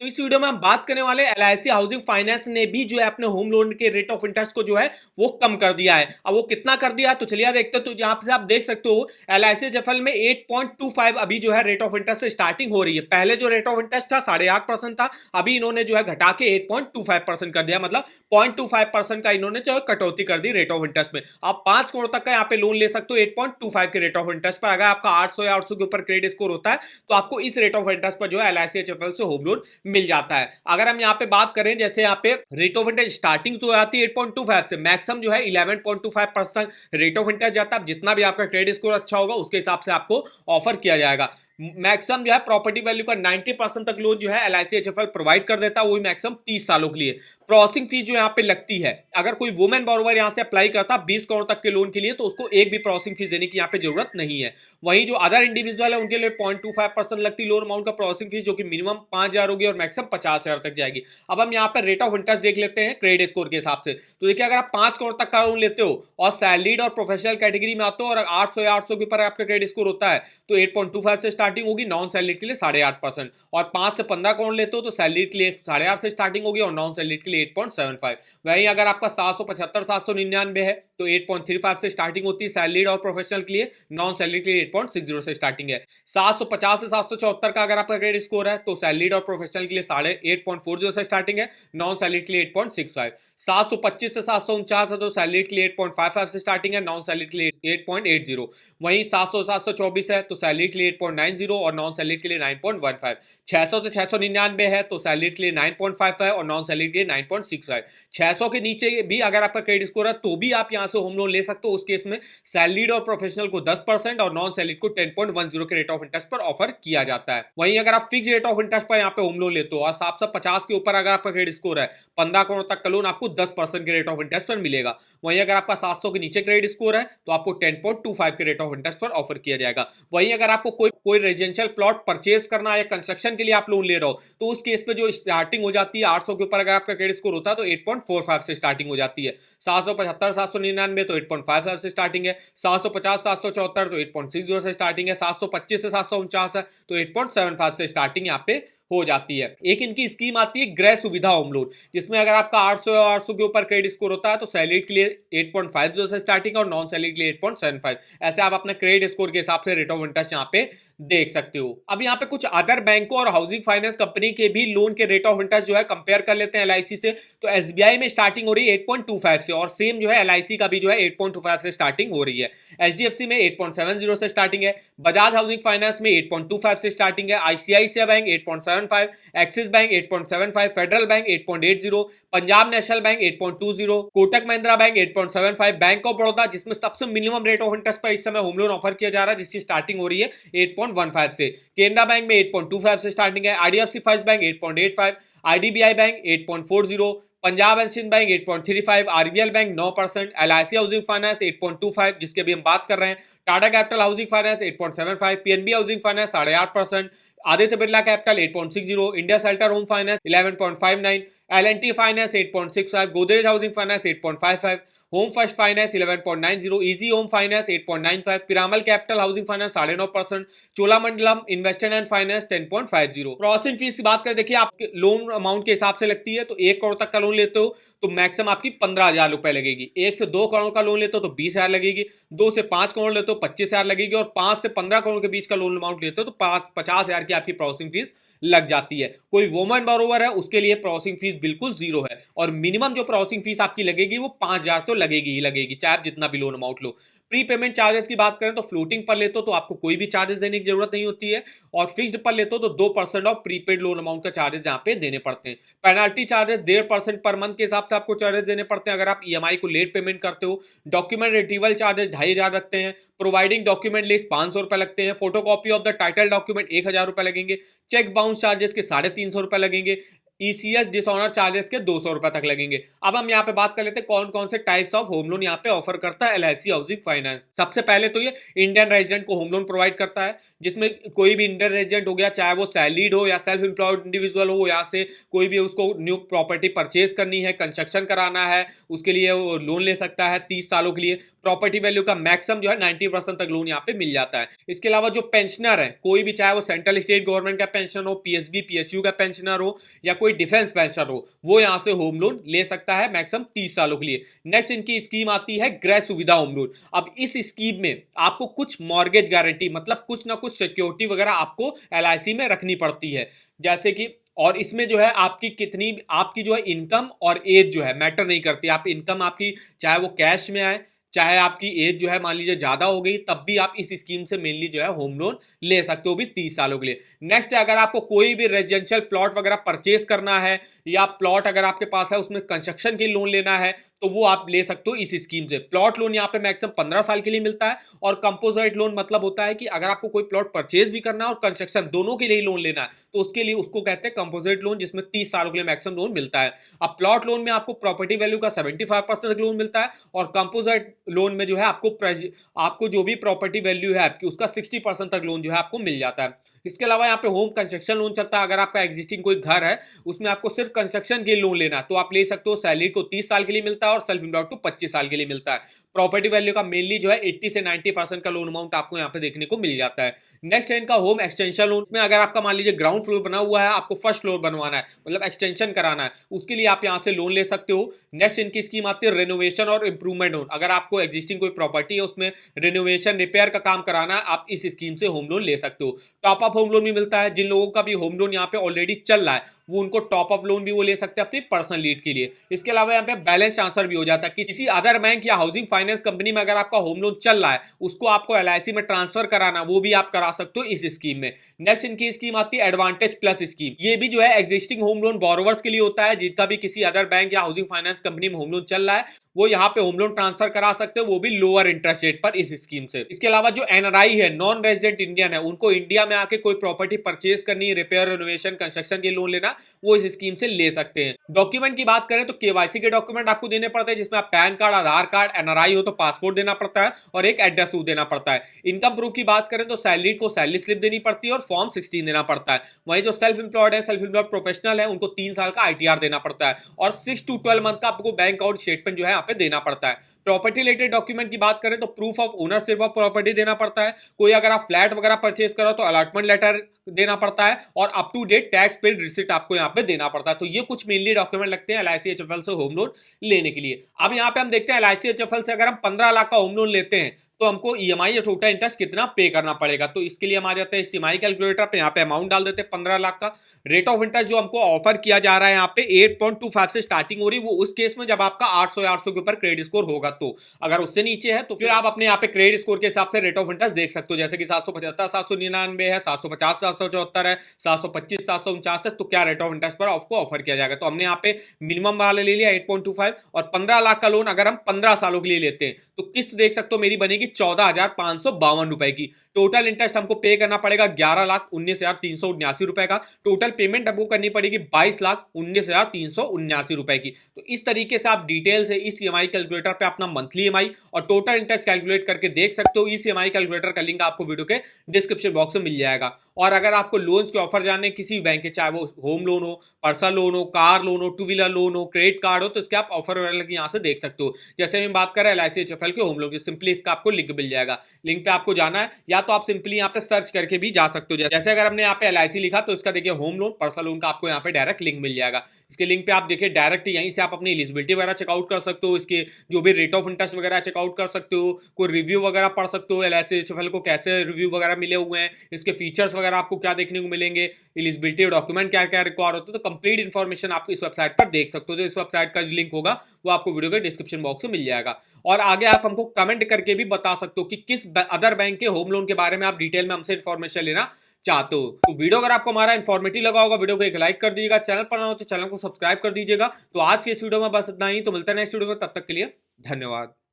तो इस वीडियो में हम बात करने वाले एलआईसी हाउसिंग फाइनेंस ने भी जो है अपने होम लोन के रेट ऑफ इंटरेस्ट को जो है वो कम कर दिया है। अब वो कितना कर दिया है तो चलिए देखते हैं। तो यहाँ से आप देख सकते हो एलआईसी जफल में 8.25 अभी जो है रेट ऑफ इंटरेस्ट से स्टार्टिंग हो रही है। पहले जो रेट ऑफ इंटरेस्ट था 8.5% था, अभी इन्होंने जो है घटा के 8.25% कर दिया, मतलब 0.25% का इन्होंने जो है कटौती कर दी रेट ऑफ इंटरेस्ट में। आप 5 करोड़ तक का यहाँ पे लोन ले सकते हो 8.25 के रेट ऑफ इंटरेस्ट पर। अगर आपका 800 या 800 के ऊपर क्रेडिट स्कोर होता है तो आपको इस रेट ऑफ इंटरेस्ट पर जो है एलआईसी एचएफएल से होम लोन मिल जाता है। अगर हम यहाँ पे बात करें, जैसे यहाँ पे रेट ऑफ इंटरेस्ट स्टार्टिंग तो आती है 8.25 से, मैक्सिमम जो है 11.25% रेट ऑफ इंटरेस्ट जाता है। जितना भी आपका क्रेडिट स्कोर अच्छा होगा उसके हिसाब से आपको ऑफर किया जाएगा। मैक्सिमम जो है प्रॉपर्टी वैल्यू का 90% तक लोन जो है एलआईसी एचएफएल प्रोवाइड कर देता है, वही मैक्सिमम 30 सालों के लिए। प्रोसेसिंग फीस जो यहाँ पे लगती है, अगर कोई वुमेन बोरोवर यहाँ से अप्लाई करता 20 करोड़ तक के लोन के लिए तो उसको एक भी प्रोसेसिंग फीस देने की यहाँ पे जरूरत नहीं है। वहीं जो अदर इंडिविजुअल है उनके लिए 0.25% लगती लोन अमाउंट का प्रोसेसिंग फीस, जो कि मिनिमम 5,000 होगी और मैक्सिमम 50,000 तक जाएगी। अब हम यहाँ पर रेट ऑफ इंटरेस्ट देख लेते हैं क्रेडिट स्कोर के हिसाब से। तो देखिए, अगर आप 5 करोड़ तक का लोन लेते हो और सैलरीड और प्रोफेशनल कैटेगरी में आते हो और 800 या 800 के ऊपर आपका क्रेडिट स्कोर होता है तो 8.25 से स्टार्टिंग होगी, नॉन सैलरी के लिए 8.5%। और 5 से 15 करोड़ लेते हो तो सैलरी के लिए 8.5 से स्टार्टिंग होगी और नॉन सैलरी के लिए 8.75। वहीं अगर आपका 775 799 है तो 8.35 से स्टार्टिंग होती है सैलरीड और प्रोफेशनल के लिए, नॉन सैलरी के लिए 8.60 से स्टार्टिंग है। 750 से 774 का अगर आपका क्रेडिट स्कोर है तो सैलरीड और प्रोफेशनल के लिए 8.40 से स्टार्टिंग है, नॉन सैलरी के लिए 8.65। 725 से 749 है तो सैलरी के लिए 8.55 से स्टार्टिंग है, नॉन सैलरी के लिए 8.80। वहीं 700 724 है तो सैलरी के लिए 8.90 और नॉन सैलरी के लिए 9.15। 600 से 699 है तो सैलरी के लिए 9.55 और नॉन सैलरी के लिए 9.65। 600 के नीचे भी अगर आपका क्रेडिट स्कोर है तो भी आप यहां से होम लोन ले सकते हो। उस केस में सैलरीड और प्रोफेशनल को 10% और नॉन सैलरीड को 10.10 के रेट ऑफ इंटरेस्ट पर ऑफर किया जाता है। वहीं अगर आप फिक्स रेट ऑफ इंटरेस्ट पर यहाँ पे होम लोन लेते हो और 750 के ऊपर अगर आपका क्रेडिट स्कोर है 15 करोड़ तक का लोन आपको 10% के रेट ऑफ इंटरेस्ट पर मिलेगा। वहीं अगर आपका 700 के नीचे क्रेडिट स्कोर है तो आपको 10.25 के रेट ऑफ इंटरेस्ट पर ऑफर किया जाएगा। वहीं अगर आपको कोई रेजिडेंशियल प्लॉट परचेज करना या कंस्ट्रक्शन के लिए आप लोन ले रहे हो तो उस केस पे जो स्टार्टिंग हो जाती है 800 के ऊपर अगर आपका क्रेडिट स्कोर होता है तो 8.45 से स्टार्टिंग हो जाती है। 775 799 तो 8.55 से स्टार्टिंग है। 750 774 तो 8.60 से स्टार्टिंग है। 725 से 749 है तो 8.75 से स्टार्टिंग यहाँ पे हो जाती है। एक इनकी स्कीम आती है गृह सुविधा होम लोन, जिसमें अगर आपका 800 या 800 के ऊपर क्रेडिट स्कोर होता है तो सैलरी के लिए 8.50 से स्टार्टिंग और नॉन सैलरी के लिए 8.75। ऐसे आप अपने क्रेडिट स्कोर के हिसाब से रेट ऑफ इंटरेस्ट यहाँ पे देख सकते हो। अब यहाँ पे कुछ अदर बैंकों और हाउसिंग फाइनेंस कंपनी के भी लोन के रेट ऑफ इंटरेस्ट जो है कंपेयर कर लेते हैं एलआईसी से। तो एसबीआई में स्टार्टिंग हो रही है 8.25 से और सेम जो है एलआईसी का भी जो है 8.25 से स्टार्टिंग हो रही है। एचडीएफसी में 8.70 से स्टार्टिंग है। बजाज हाउसिंग फाइनेंस में 8.25 से स्टार्टिंग है। ICICI bank 8.75, axis bank 8.75, federal bank 8.80, Punjab national bank 8.20, Kotak Mahindra bank 8.75, bank of Baroda जिसमें सबसे मिनिमम रेट ऑफ इंटरेस्ट पर इस समय होम लोन ऑफर किया जा रहा है जिसकी स्टार्टिंग हो रही है 8.15 से। केनरा बैंक में 8.25 से स्टार्टिंग है। IDFC first bank 8.85, IDBI bank 8.40, Punjab and Sind bank 8.35, RBL bank 9%, LIC housing finance 8.25 जिसके भी हम बात कर रहे हैं, Tata capital housing finance 8.75, PNB housing finance 8.5%, Aditya Birla capital 8.60, India shelter home finance 11.59, L and T finance 8.65, Godrej housing finance 8.55, home first finance 11.90, easy home finance 8.95, Piramal capital housing finance 9.5%, Cholamandalam investment and finance 10.50। Processing fees की बात करें, देखिए आपके लोन अमाउंट के हिसाब से लगती है। तो 1 करोड़ तक का लोन लेते हो तो मैक्सिमम आपकी 15,000 रुपए लगेगी। 1 से 2 करोड़ का लोन लेते हो तो 20,000 लगेगी। 2 से 5 करोड़ लेते हो 25,000 लगेगी और 5 से 15 करोड़ के बीच का लोन अमाउंट लेते हो तो 50,000 की आपकी प्रोसेसिंग फीस लग जाती है। कोई वुमन बोरोवर है उसके लिए प्रोसेसिंग फीस बिल्कुल जीरो है और मिनिमम जो प्रोसेसिंग फीस आपकी लगेगी वो 5,000 तो लगेगी ही लगेगी, चाहे आप जितना भी लोन अमाउंट लो। प्री पेमेंट चार्जेस की बात करें तो फ्लोटिंग पर लेते हो तो आपको कोई भी चार्जेस देने की जरूरत नहीं होती है और फिक्स्ड पर लेते हो तो 2% ऑफ प्रीपेड लोन अमाउंट का चार्जेस यहाँ पे देने पड़ते हैं। पेनल्टी चार्जेस 1.5% पर मंथ के हिसाब से आपको चार्जेस देने पड़ते हैं अगर आप ईएमआई को लेट पेमेंट करते हो। डॉक्यूमेंट रिट्रीवल चार्जेस 2,500 रखते हैं। प्रोवाइडिंग डॉक्यूमेंट लिस्ट 500 रुपए लगते हैं। Photocopy of the title document 1,000 रुपए लगेंगे। चेक बाउंस चार्जेस के 350 रुपए लगेंगे। ईसीएस डिसऑनर चार्जेस के 200 रुपए तक लगेंगे। अब हम यहाँ पे बात कर लेते हैं कौन कौन से टाइप्स ऑफ होम लोन यहाँ पे ऑफर करता है एलआईसी हाउसिंग फाइनेंस। सबसे पहले तो ये इंडियन रेजिडेंट को होम लोन प्रोवाइड करता है, जिसमें कोई भी इंडियन रेजिडेंट हो गया, चाहे वो सैलरीड हो या सेल्फ एम्प्लॉयड इंडिविजुअल हो, यहाँ से कोई भी उसको न्यू प्रॉपर्टी परचेज करनी है, कंस्ट्रक्शन कराना है, उसके लिए वो लोन ले सकता है 30 सालों के लिए। प्रॉपर्टी वैल्यू का मैक्सिमम जो है 90% तक लोन यहाँ पे मिल जाता है। इसके अलावा जो पेंशनर है, कोई भी, चाहे वो सेंट्रल स्टेट गवर्नमेंट का पेंशन हो, पीएसबी पीएसयू का पेंशनर हो या कोई डिफेंस पेंशनर हो, वो यहां से होम लोन ले सकता है मैक्सिमम 30 सालों के लिए। नेक्स्ट इनकी स्कीम आती है गृह सुविधा होम लोन। अब इस स्कीम में आपको कुछ मॉर्गेज गारंटी, मतलब कुछ ना कुछ सिक्योरिटी वगैरह आपको एलआईसी में रखनी पड़ती है, जैसे कि, और इसमें जो है आपकी कितनी, आपकी जो है इनकम और एज जो है मैटर नहीं करती। आप इनकम आपकी चाहे वो कैश में आए, चाहे आपकी एज जो है मान लीजिए ज्यादा हो गई, तब भी आप इस स्कीम से मेनली जो है होम लोन ले सकते हो भी 30 सालों के लिए। नेक्स्ट है, अगर आपको कोई भी रेजिडेंशियल प्लॉट वगैरह परचेज करना है या प्लॉट अगर आपके पास है उसमें कंस्ट्रक्शन के लोन लेना है, तो वो आप ले सकते हो इस स्कीम से। प्लॉट लोन यहाँ पे मैक्सिमम 15 साल के लिए मिलता है, और कंपोजिट लोन मतलब होता है कि अगर आपको कोई प्लॉट परचेज भी करना है और कंस्ट्रक्शन दोनों के लिए लोन लेना है, तो उसके लिए उसको कहते हैं कंपोजिट लोन, जिसमें 30 सालों के लिए मैक्सिमम लोन मिलता है। अब प्लॉट लोन में आपको प्रॉपर्टी वैल्यू का 75% लोन मिलता है, और कंपोजिट लोन में जो है आपको जो भी प्रॉपर्टी वैल्यू है आपकी, उसका 60% तक लोन जो है आपको मिल जाता है। इसके अलावा यहाँ पे होम कंस्ट्रक्शन लोन चलता है। अगर आपका एग्जिस्टिंग कोई घर है, उसमें आपको सिर्फ कंस्ट्रक्शन के लोन लेना है, तो आप ले सकते हो। सैलरी को 30 साल के लिए मिलता है और सेल्फ एम्प्लॉयड को 25 साल के लिए मिलता है। प्रॉपर्टी वैल्यू का मेनली जो है 80 से 90% का लोन अमाउंट आपको यहाँ पे देखने को मिल जाता है। नेक्स्ट है इनका होम एक्सटेंशन लोन में, अगर आपका मान लीजिए ग्राउंड फ्लोर बना हुआ है, आपको फर्स्ट फ्लोर बनवाना है, मतलब एक्सटेंशन कराना है, उसके लिए आप यहाँ से लोन ले सकते हो। नेक्स्ट इनकी स्कीम आती है रेनोवेशन और इंप्रूवमेंट लोन। अगर आपको एग्जिस्टिंग कोई प्रॉपर्टी है, उसमें रेनोवेशन रिपेयर का काम कराना है, आप इस स्कीम से होम लोन ले सकते हो। टॉप अप होम लोन भी मिलता है। जिन लोगों का भी होम लोन यहाँ पे ऑलरेडी चल रहा है, वो उनको टॉप अप लोन भी वो ले सकते हैं अपनी पर्सनल नीड के लिए। इसके अलावा यहाँ पे बैलेंस ट्रांसफर भी हो जाता है। किसी अदर बैंक या हाउसिंग फाइनेंस कंपनी में अगर आपका होम लोन चल रहा है, उसको आपको एलआईसी में ट्रांसफर कराना, वो भी आप करा सकते हो इस स्कीम में। नेक्स्ट इनकी स्कीम आती है एडवांटेज प्लस स्कीम। ये भी जो है एग्जिस्टिंग होम लोन बोरोवर्स के लिए होता है, जिनका भी किसी अदर बैंक या हाउसिंग फाइनेंस कंपनी में होम लोन चल रहा है, वो यहाँ पे होम लोन ट्रांसफर करा सकते हो, वो भी लोअर इंटरेस्ट रेट पर इस स्कीम से। इसके अलावा जो एनआरआई है, नॉन रेजिडेंट इंडियन है, उनको इंडिया में आके कोई प्रॉपर्टी परचेज करनी, रिपेयर रिनोवेशन कंस्ट्रक्शन के लोन लेना, वो इस स्कीम से ले सकते हैं। डॉक्यूमेंट की बात करें तो केवाईसी के डॉक्यूमेंट आपको देने पड़ते हैं, जिसमें आप पैन कार्ड, आधार कार्ड, एनआरआई हो तो पासपोर्ट देना पड़ता है और एक एड्रेस प्रूफ देना पड़ता है। इनकम प्रूफ की बात करें तो सैलरी को सैलरी स्लिप देनी पड़ती है और फॉर्म 16 देना पड़ता है। वहीं जो सेल्फ एम्प्लॉयड है, सेल्फ एम्प्लॉयड प्रोफेशनल है, उनको 3 साल का आईटीआर देना पड़ता है और 6 to 12 मंथ का आपको बैंक अकाउंट स्टेटमेंट जो है यहाँ पे देना पड़ता है। प्रॉपर्टी रिलेटेड डॉक्यूमेंट की बात करें तो proof of ownership of property देना पड़ता है। कोई अगर आप फ्लैट वगैरह परचेज करो तो अलॉटमेंट लेटर देना पड़ता है और up to date tax paid receipt आपको यहाँ पे देना पड़ता है। तो ये कुछ मेनली डॉक्यूमेंट लगते हैं एलआईसी एचएफएल से होम लोन लेने के लिए। अब यहाँ पे हम देखते हैं एलआईसी एचएफएल से अगर हम 15 लाख का होम लोन लेते हैं तो हमको ईएमआई या टोटल इंटरेस्ट कितना पे करना पड़ेगा। तो इसके लिए हम आ जाते हैं सीएमआई कैलकुलेटर पे, यहाँ पे अमाउंट डाल देते हैं 15 लाख का। रेट ऑफ इंटरेस्ट जो हमको ऑफर किया जा रहा है यहाँ पे 8.25 से स्टार्टिंग हो रही है, वो उस केस में जब आपका 800 के ऊपर क्रेडिट स्कोर होगा। तो अगर उससे नीचे है तो फिर आप अपने यहाँ पे क्रेडिट स्कोर के हिसाब से रेट ऑफ इंटरेस्ट देख सकते हो, जैसे कि 775 799 है, 750 774 है, 725 749 है। तो क्या रेट ऑफ इंटरेस्ट पर आपको ऑफर किया जाएगा। तो हमने यहाँ पे मिनिमम वाला ले लिया 8.25 और 15 लाख का लोन अगर हम 15 सालों के लिए लेते हैं तो किस्त देख सकते हो मेरी बनेगी 14,552 रुपए की। टोटल इंटरेस्ट हमको पे करना पड़ेगा 11,19,379 रुपए का। टोटल पेमेंट हमको करनी पड़ेगी 22,19,379 रुपए की। तो इस तरीके से आप डिटेल से इस ईएमआई कैलकुलेटर पे अपना मंथली ईएमआई और टोटल इंटरेस्ट कैलकुलेट करके देख सकते हो। इस ईएमआई कैलकुलेटर का लिंक आपको वीडियो के डिस्क्रिप्शन बॉक्स में मिल जाएगा। और अगर आपको लोन्स के ऑफर जानने किसी बैंक के, चाहे वो होम लोन हो, पर्सनल लोन हो, कार लोन हो, टू व्हीलर लोन हो, क्रेडिट कार्ड हो, तो इसके आप ऑफर वगैरह यहाँ से देख सकते हो। जैसे हम बात करें एलआईसी एचएफएल के होम लोन की, सिंपली इसका आपको लिंक मिल जाएगा। लिंक पे आपको जाना है या तो आप सिंपली यहाँ पे सर्च करके भी जा सकते हो। जैसे अगर हमने यहाँ पे एलआईसी लिखा तो इसका देखिए होम लोन, पर्सनल लोन का आपको यहाँ पे डायरेक्ट लिंक मिल जाएगा। इसके लिंक पे आप देखिए डायरेक्ट यहीं से आप अपनी एलिजिबिलिटी वगैरह चेकआउट कर सकते हो, इसके जो भी रेट ऑफ इंटरेस्ट वगैरह चेकआउट कर सकते हो, कोई रिव्यू वगैरह पढ़ सकते हो, एलआईसी एचएफएल को कैसे रिव्यू वगैरह मिले हुए हैं, इसके फीचर्स वगैरह आपको क्या देखने को मिलेंगे, एलिजिबिलिटी डॉक्यूमेंट क्या क्या रिक्वायर होते हैं। तो कंप्लीट इन्फॉर्मेशन आप इस वेबसाइट पर देख सकते हो। तो इस वेबसाइट का जो लिंक होगा वो आपको वीडियो के डिस्क्रिप्शन बॉक्स में मिल जाएगा। और आगे आप हमको कमेंट करके भी बता सकते हो कि किस अदर बैंक के होम लोन के बारे में आप डिटेल में हमसे इन्फॉर्मेशन लेना चाहते हो। तो वीडियो अगर आपको हमारा इन्फॉर्मेटिव लगा होगा, वीडियो को एक लाइक कर दीजिएगा, चैनल पर ना हो तो चैनल को सब्सक्राइब कर दीजिएगा। तो आज के इस वीडियो में बस इतना ही, तो मिलता है नेक्स्ट वीडियो में, तब तक के लिए धन्यवाद।